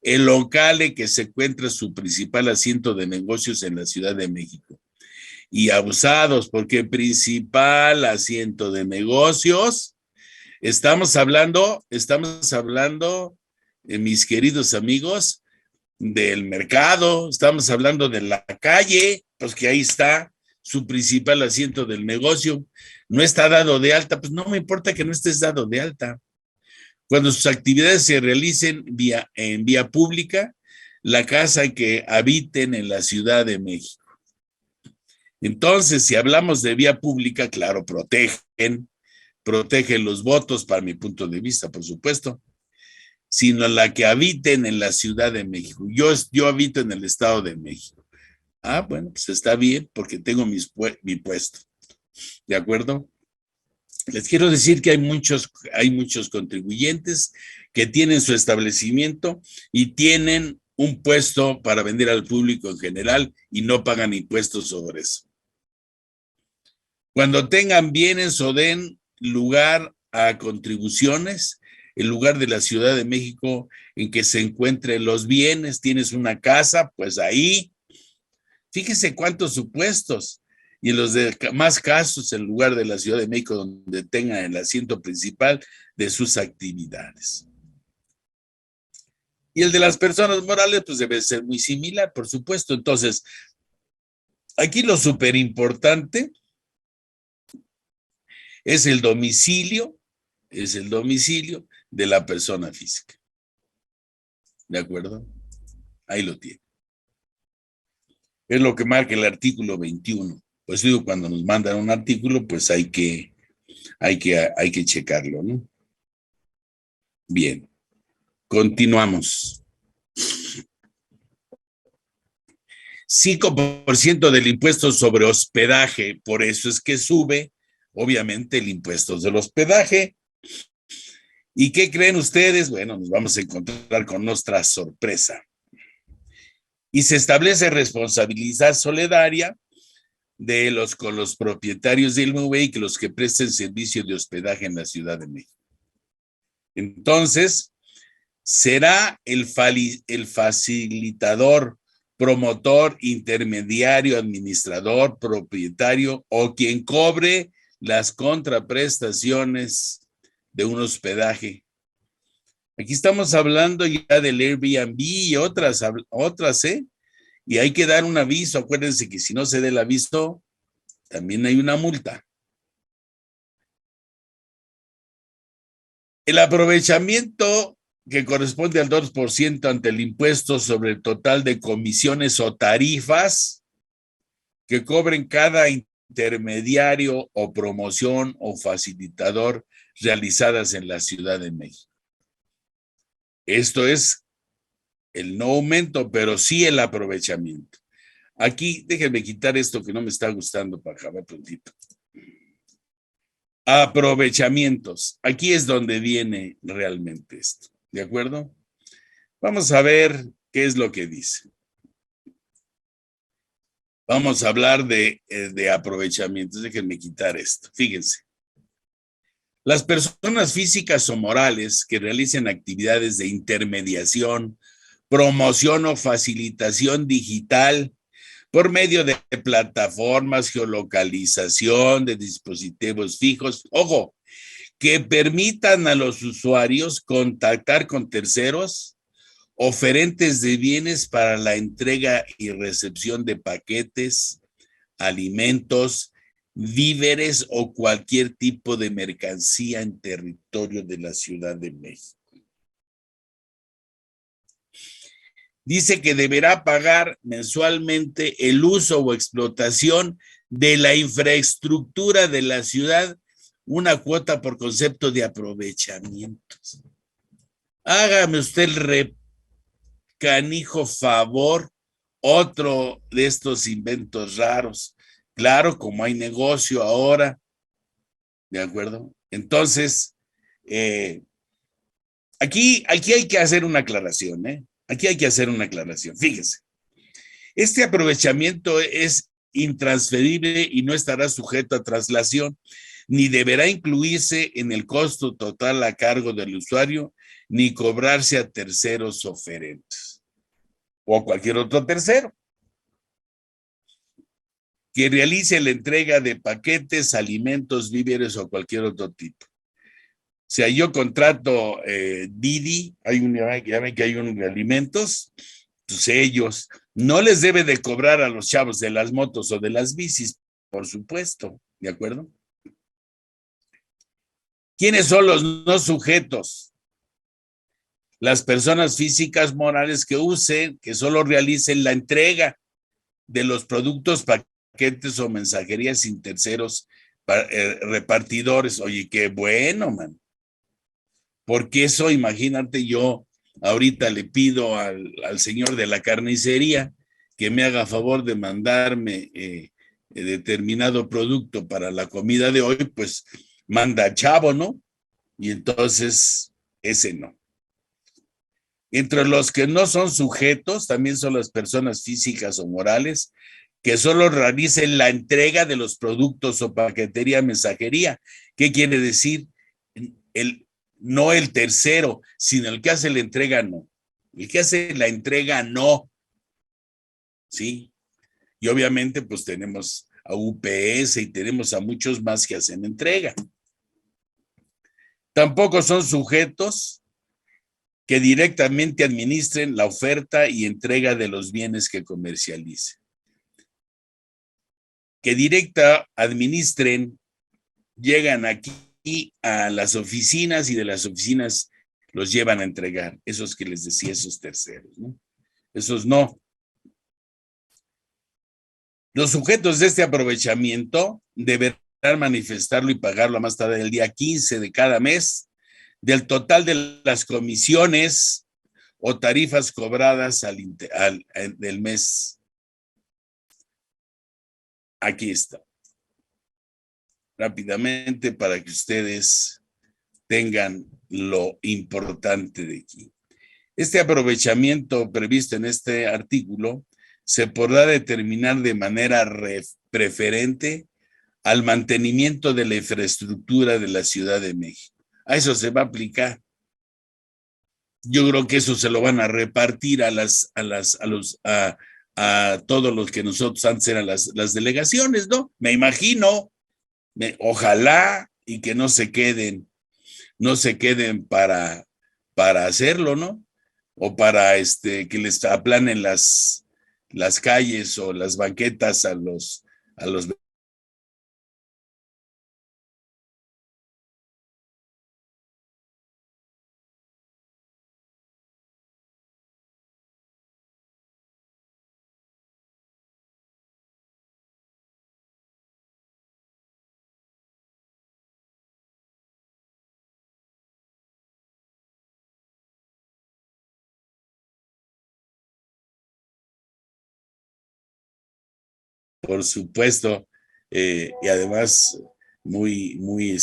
el local que se encuentra su principal asiento de negocios en la Ciudad de México. Y abusados, porque principal asiento de negocios, estamos hablando, mis queridos amigos, del mercado, estamos hablando de la calle, pues que ahí está su principal asiento del negocio. No está dado de alta, pues no me importa que no estés dado de alta. Cuando sus actividades se realicen en vía pública, la casa que habiten en la Ciudad de México. Entonces, si hablamos de vía pública, claro, protegen los votos, para mi punto de vista, por supuesto, sino la que habiten en la Ciudad de México. Yo habito en el Estado de México. Ah, bueno, pues está bien porque tengo mi puesto. ¿De acuerdo? Les quiero decir que hay muchos contribuyentes que tienen su establecimiento y tienen un puesto para vender al público en general y no pagan impuestos sobre eso. Cuando tengan bienes o den lugar a contribuciones, el lugar de la Ciudad de México en que se encuentren los bienes, tienes una casa, pues ahí, fíjese cuántos supuestos. Y en los demás casos, en lugar de la Ciudad de México, donde tenga el asiento principal de sus actividades. Y el de las personas morales, pues debe ser muy similar, por supuesto. Entonces, aquí lo súper importante es es el domicilio de la persona física. ¿De acuerdo? Ahí lo tiene. Es lo que marca el artículo 21. Pues digo, cuando nos mandan un artículo, pues hay que checarlo, ¿no? Bien, continuamos. 5% del impuesto sobre hospedaje, por eso es que sube, obviamente, el impuesto del hospedaje. ¿Y qué creen ustedes? Bueno, nos vamos a encontrar con nuestra sorpresa. Y se establece responsabilidad solidaria con los propietarios del inmueble y que los que presten servicio de hospedaje en la Ciudad de México. Entonces, será el facilitador, promotor, intermediario, administrador, propietario o quien cobre las contraprestaciones de un hospedaje. Aquí estamos hablando ya del Airbnb y otras, ¿eh? Y hay que dar un aviso. Acuérdense que si no se da el aviso, también hay una multa. El aprovechamiento que corresponde al 2% ante el impuesto sobre el total de comisiones o tarifas que cobren cada intermediario o promoción o facilitador realizadas en la Ciudad de México. Esto es el no aumento, pero sí el aprovechamiento. Aquí, déjenme quitar esto que no me está gustando para acabar prontito. Aprovechamientos. Aquí es donde viene realmente esto. ¿De acuerdo? Vamos a ver qué es lo que dice. Vamos a hablar de aprovechamientos. Déjenme quitar esto. Fíjense. Las personas físicas o morales que realicen actividades de intermediación, promoción o facilitación digital por medio de plataformas, geolocalización de dispositivos fijos, ojo, que permitan a los usuarios contactar con terceros, oferentes de bienes para la entrega y recepción de paquetes, alimentos, víveres o cualquier tipo de mercancía en territorio de la Ciudad de México. Dice que deberá pagar mensualmente el uso o explotación de la infraestructura de la ciudad, una cuota por concepto de aprovechamientos. Hágame usted el recanijo favor, otro de estos inventos raros. Claro, como hay negocio ahora, ¿de acuerdo? Entonces, aquí hay que hacer una aclaración, ¿eh? Aquí hay que hacer una aclaración. Fíjese, este aprovechamiento es intransferible y no estará sujeto a traslación, ni deberá incluirse en el costo total a cargo del usuario, ni cobrarse a terceros oferentes o a cualquier otro tercero que realice la entrega de paquetes, alimentos, víveres o cualquier otro tipo. O sea, yo contrato Didi, ya ven que hay unos de alimentos, pues ellos no les debe de cobrar a los chavos de las motos o de las bicis, por supuesto, ¿de acuerdo? ¿Quiénes son los no sujetos? Las personas físicas morales que solo realicen la entrega de los productos, paquetes o mensajerías sin terceros repartidores. Oye, qué bueno, man. Porque eso, imagínate, yo ahorita le pido al señor de la carnicería que me haga favor de mandarme determinado producto para la comida de hoy, pues manda chavo, ¿no? Y entonces ese no. Entre los que no son sujetos, también son las personas físicas o morales que solo realicen la entrega de los productos o paquetería, mensajería. ¿Qué quiere decir? No el tercero, sino el que hace la entrega, no. El que hace la entrega, no. ¿Sí? Y obviamente, pues tenemos a UPS y tenemos a muchos más que hacen entrega. Tampoco son sujetos que directamente administren la oferta y entrega de los bienes que comercialicen. Que directa administren, llegan aquí a las oficinas y de las oficinas los llevan a entregar. Esos que les decía, esos terceros, ¿no? Esos no. Los sujetos de este aprovechamiento deberán manifestarlo y pagarlo a más tarde el día 15 de cada mes del total de las comisiones o tarifas cobradas del mes. Aquí está. Rápidamente para que ustedes tengan lo importante de aquí. Este aprovechamiento previsto en este artículo se podrá determinar de manera preferente al mantenimiento de la infraestructura de la Ciudad de México. A eso se va a aplicar. Yo creo que eso se lo van a repartir a todos los que nosotros antes eran las delegaciones, ¿no? Me imagino, ojalá y que no se queden para hacerlo, ¿no? O para que les aplanen las calles o las banquetas a los por supuesto, y además muy, muy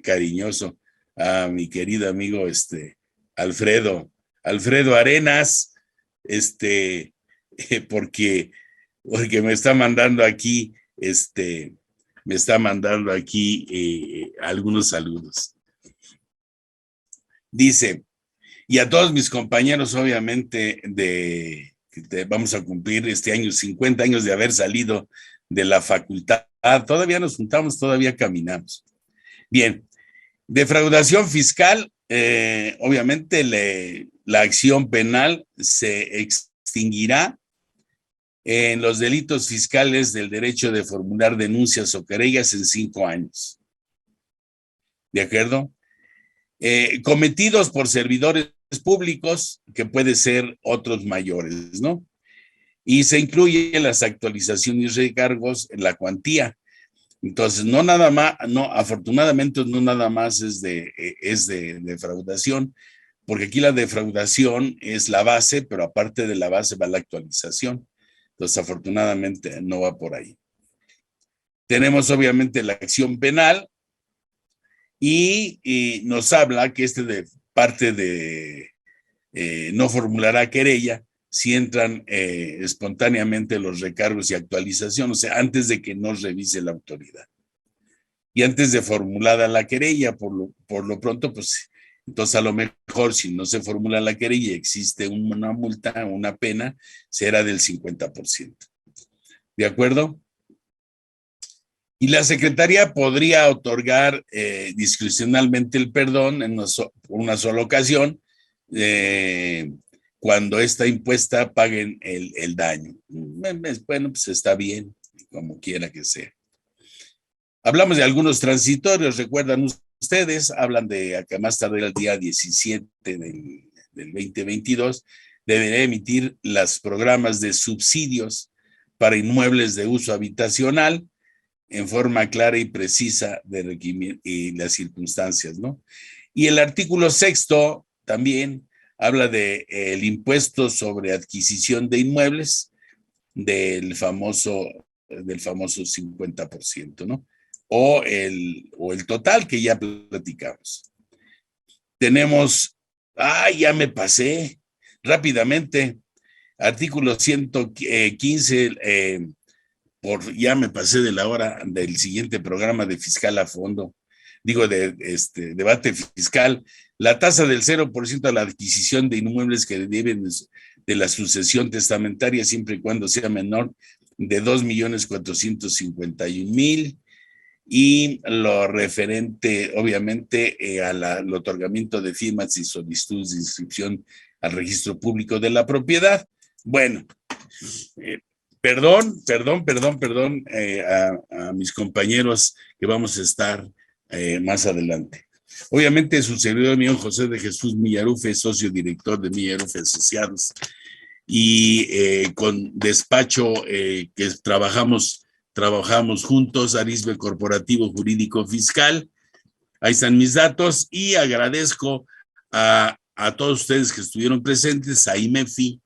cariñoso a mi querido amigo Alfredo Arenas, porque, porque me está mandando aquí algunos saludos. Dice, y a todos mis compañeros, obviamente, vamos a cumplir este año 50 años de haber salido de la facultad. Todavía nos juntamos, todavía caminamos. Bien, defraudación fiscal, obviamente la acción penal se extinguirá en los delitos fiscales del derecho de formular denuncias o querellas en 5 años. ¿De acuerdo? Cometidos por servidores públicos, que puede ser otros mayores, ¿no? Y se incluyen las actualizaciones y recargos en la cuantía. Entonces, no nada más, no, afortunadamente no nada más es de defraudación, porque aquí la defraudación es la base, pero aparte de la base va la actualización. Entonces, afortunadamente no va por ahí. Tenemos obviamente la acción penal y nos habla que de parte de no formulará querella si entran espontáneamente los recargos y actualización, o sea, antes de que nos revise la autoridad. Y antes de formulada la querella, por lo pronto, pues, entonces a lo mejor si no se formula la querella y existe una multa, una pena, será del 50%. ¿De acuerdo? Y la Secretaría podría otorgar discrecionalmente el perdón en una sola ocasión, cuando esta impuesta paguen el daño. Bueno, pues está bien, como quiera que sea. Hablamos de algunos transitorios, recuerdan ustedes, hablan de que más tarde el día 17 del 2022 deberá emitir los programas de subsidios para inmuebles de uso habitacional en forma clara y precisa de requerimiento y las circunstancias, ¿no? Y el artículo 6º también habla de el impuesto sobre adquisición de inmuebles, del famoso 50%, ¿no? O el total que ya platicamos. Tenemos, ya me pasé rápidamente, artículo 115, ya me pasé de la hora del siguiente programa de Fiscal a Fondo, digo, de debate fiscal, la tasa del 0% a la adquisición de inmuebles que deben de la sucesión testamentaria, siempre y cuando sea menor de 2.451.000, y lo referente, obviamente, al otorgamiento de firmas y solicitudes de inscripción al registro público de la propiedad. Bueno, perdón a mis compañeros que vamos a estar más adelante. Obviamente, su servidor mío, José de Jesús Millarufe, socio director de Millarufe Asociados, y con despacho que trabajamos juntos, Arisbe Corporativo Jurídico Fiscal. Ahí están mis datos y agradezco a todos ustedes que estuvieron presentes, a IMEFI,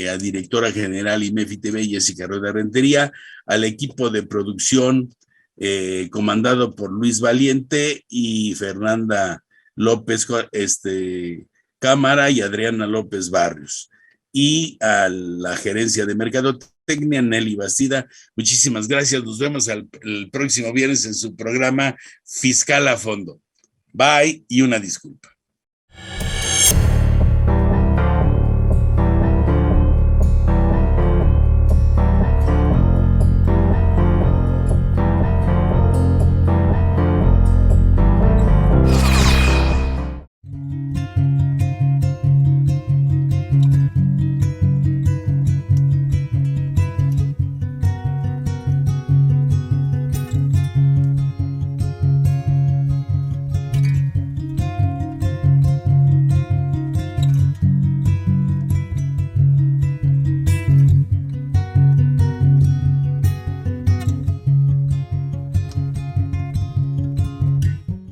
a directora general IMEFI TV, Jessica Rueda Rentería, al equipo de producción comandado por Luis Valiente y Fernanda López Cámara y Adriana López Barrios, y a la gerencia de Mercadotecnia, Nelly Bastida. Muchísimas gracias. Nos vemos el próximo viernes en su programa Fiscal a Fondo. Bye y una disculpa.